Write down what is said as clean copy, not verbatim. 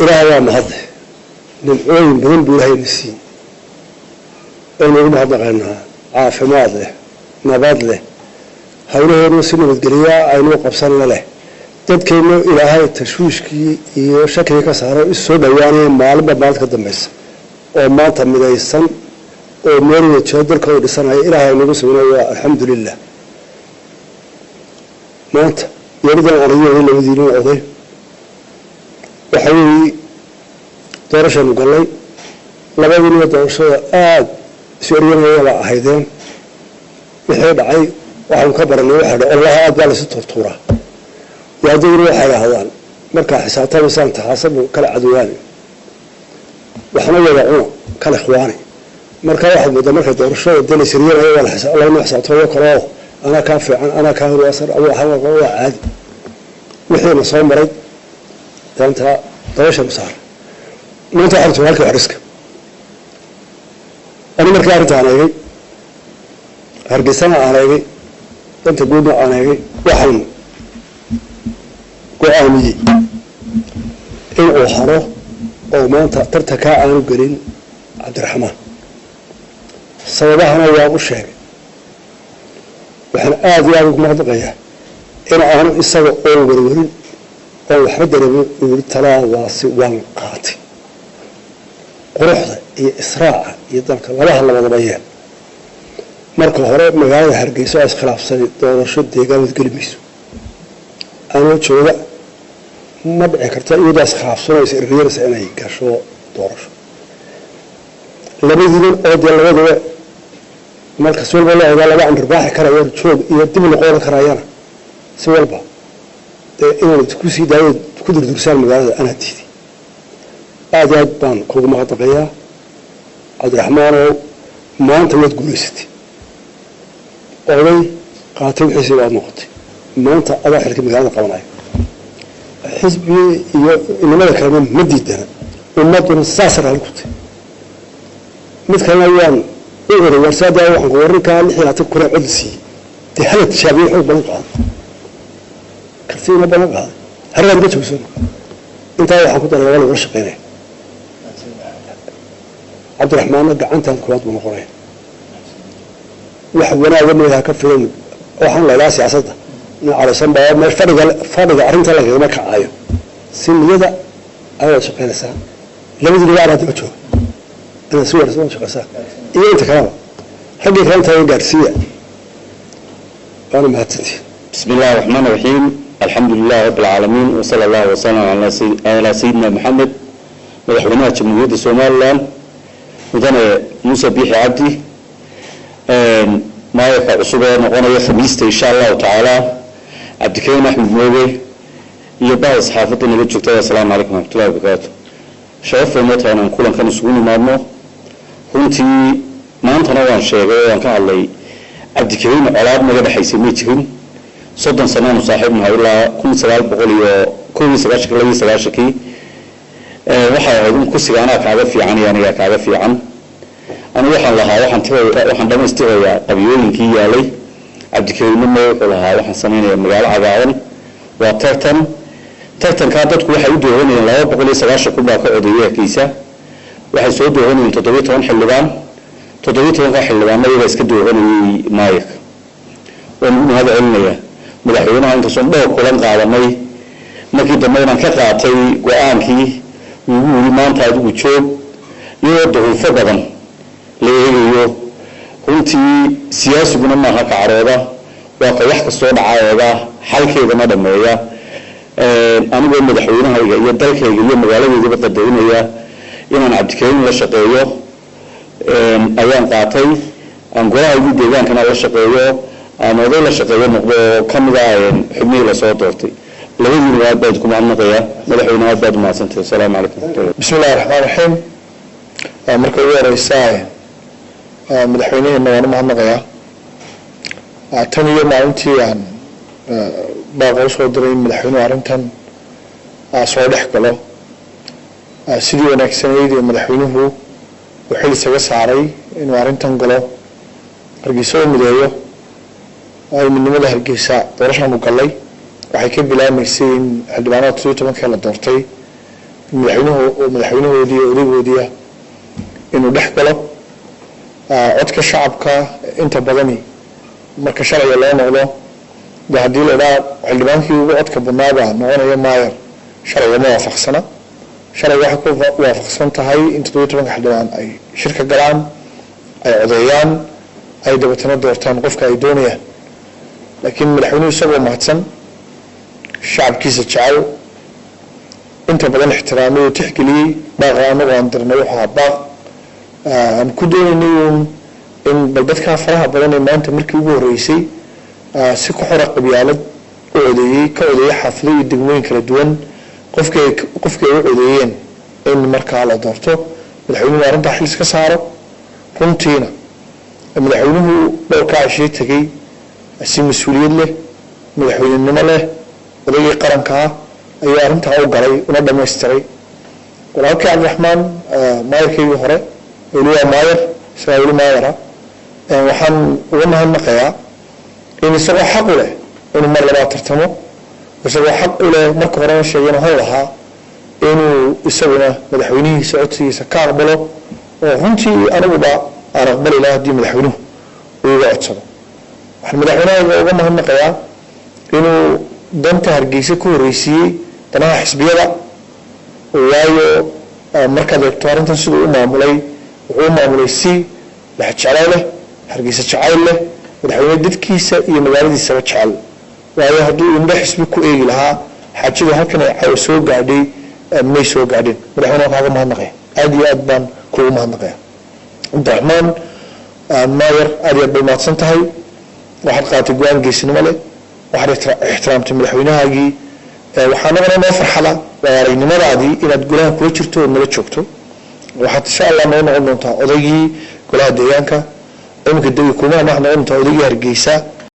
إلهي ما هذا نمعين بدون بوله النسين أنا ما هذا غنها عافمات له نبات له هؤلاء النسين والجرياء عينو قبصنا له تذكرنا إلى هاي التشويش كي يشكل كسر السود يعني معلم بعض كدمس وما تمد السن ومن يتشدر كود السنة إلى هاي النسين الحمد لله مات يريد أن أريد إلى مدينة أضي وحوي دورش المقلي لما بني دورش سوريا ولا هيدين بحيد عي وعن كبر إنه واحد الله أقبل ست طورة يدور واحد هذا مركز حسابات وسام تحاسب كل عدواني وحنا يدعون كل إخواني مركز واحد بدأ مركز دورش الدنيا سوريا ولا حساب الله ما حسابته وكراه أنا كافي أنا كاهر ياسر أول حاجة هو عادي وحين صوم مريض تنتهى طوش مسار ما أنت عرفت هالك عرسك أنا مركز عرفت على هرجسنا على أنت قلنا على وحن قوامي إن أوحره أو ما أنت ترتكع عن قرين عبد الرحمن صوابها يا أبو الشيخ وحنا آدي أبوك مغضقية إن أنا إستوى أول ورورين أو حدر التلا واسي وانقاتي قروحة إسراع يدنك الله الله مضبيان مركو هراء مقاية حرقيسو أس خلاف سنة دورة شد يقامت قلبيسو أنا شوذا ما بعكرتا يودا أس خلاف سنة يسير غيرس أنا يكاشو دورة شو لبيذين أودي الله مالك سوال بالله إذا لبع عن رباح كرايان شوب يدم القول كرايانا سوال با إنه تكوسي داود تقدر درسان مقالة أنا تيدي آداد بان كوغ مغطقيا عبد الرحمن ما أنت ما تقول ستي أولي قاتل حسابات نقطي ما أنت أضع حركة مقالة قواناي حزبي إنما ذا كلام مديدنا وما دون الساسر هالقطي مثل كان إيه ورسادة وحقوري كان حياتك كرة عدسي تحلت شابيه حب بنقعد كرتينا بنقعد هل رمضته بسنة انت يا حكوت أنا ولا ورشقيني عبد الرحمن قعنت هالكوات بنقرين وحبنا ظنوا لها كفرين وحنا لا سياسته على سنبا ما فرق عرنت لك ما كعايو سن يدا أول شقينا ساعة لم يدري على تبتشو أنا سوى رسول شقسا إيه أنت كلام حقي كلام تاني قارسية أنا مهتدي بسم الله الرحمن الرحيم الحمد لله رب العالمين وصلى الله وسلم على سيدنا محمد مدحونا جمهورية الصومال ودنا موسى بيحي عبدي ما يقع عصوبة نقونا خميسة إن شاء الله تعالى عبد الكريم أحمد موجي يبقى صحافتنا اللي جبتها السلام عليكم ورحمة الله وبركاته شرف الموت أنا نقول أن كان سكوني مارمو runtii maantana waan sheegay waan ka hadlay Cabdi Kariim colaad naga dhaxaysay ma jirin 30 sano oo saaxiibna ilaa 1999 waxa ay ku sigaanaa kaaga fiican yaaniga kaaga fiican أنا waxaan lahaa waxaan dhameystirayaa qabiyooyinkii yaalay Cabdi Kariim ma wuxuu lahaa waxaan sameeyay magaalo cagaaran waa tartanka dadku waxay u dooranayeen 290 kubaa ka odayakiisa waxay soo dooranayeen 17 xildhibaan 17 xildhibaan ayaga iska dooranayay maayik oo hada cilmiga madaxweynaha inta soo dhowr kulan qaadanay markii dambeeyna ka qaatay go'aankii ugu maanta ugu joog iyo duruufo badan leeyahay runtii siyaasiguna ma aha ka carooda waa ka wax ka soo dhacayda xalkeedana dhameeya anigu madaxweynaha iyo dalkayga iyo magaaladayda qadaynaya inaan Cabdi Kariim la shaqeeyo ayaan qaatay aan golaha ugu deegaankana la shaqeeyo aan oday la shaqeeyo noqdo kamid ah xubnihi la soo doortay labadii waad baad ku maamulaya madaxweynaha baad maasantay assalaamu alaykum bismillaahir rahmaanir rahiim marka ugu horeysaa madaxweynaha waan mahadnaqayaa tan iyo maalintii aan baaqo soo diray madaxweynaha arrintan soo dhex galo sidii wanaagsaneyd ee madaxweynuhu uu xil isaga saaray inuu arrintan galo hargeysa u mideeyo ay midnimada hargeysa doorashan u galay waxay ka bilaabmaysay in xildhibaanada 17 la doortay madaxweynahoodii odaygoodiia inuu dhex galo codka shacabka inta badani marka sharciga loo noqdo de haddii la idhaha xildhibaankii ugu codka badnaabaa noqonaya maayer sharciga ma waafaqsana sharciga waxay ku waafaqsan tahay in 17 xildhibaan ay shirka galaan ay codeeyaan ay dabatana doortaan qofka ay doonayaan laakiin madaxweynuhu isagoo mahadsan shacabkiisa jecel inta badan ixtiraamay tixgeliyay baaqa anagu aan dirnay waxa baaq aan ku doonaynay in dadka faraha badan ee maanta markii ugu horeysay si ku xora qabyaalad u codeeyay ka codeeyay xaafado iyo degmooyin kala duwan qofkii u codeeyeen in markaa la doorto madaxweynuhu arrinta xil iska saaro runtiina madaxweynuhu dhowrka cashay tagay si mas'uuliyad leh madaxweynenimo leh odaygii qaranka ayaa arrintaa u galay una dhammaystiray walaalkii cabdiraxmaan maayarkeygii hore weliba maayar isagaa weli maayara waxaan uga mahadnaqayaa in isagoo xaq u leh inuu mar labaad tartamo isagoo xaq u leh marka horena sheegeen hon lahaa inuu isaguna madaxweynihiisa codsigiisa ka aqbalo oo runtii aniguba aan aqbali lahaa haddii madaxweynuhu uu iga codsado waxaan madaxweynaha uga mahadnaqayaa inuu danta hargeysa ku horreysiiyey danaha xisbiyada waayo markaad eegto arrintan siduu u maamulay wuxuu u maamulay si laxjecel leh hargeysa jacayl leh madaxweyne dadkiisa iyo magaaladiisaba jecel waayo hadduu indho xisbi ku eegi lahaa xaajadu halkan ay caawa soo gaadhay may soo gaadhin madaxweyne kaaga mahadnaqaya aad iyo aad baan kuugu mahadnaqaya cabdiraxmaan maayer aad iyo aad bay mahadsan tahay waxaad qaatay go-aan geesinimo leh waxaad ixtiraamtay madaxweynahaagii waxaa nagana noo farxada waa aragnimadaadii inaad golaha kula jirto oo nala joogto waxaad insha allah noo noqon doontaa odaygii golaha deegaanka iminka dewi kuma noqon doontaa odaygii hargeysa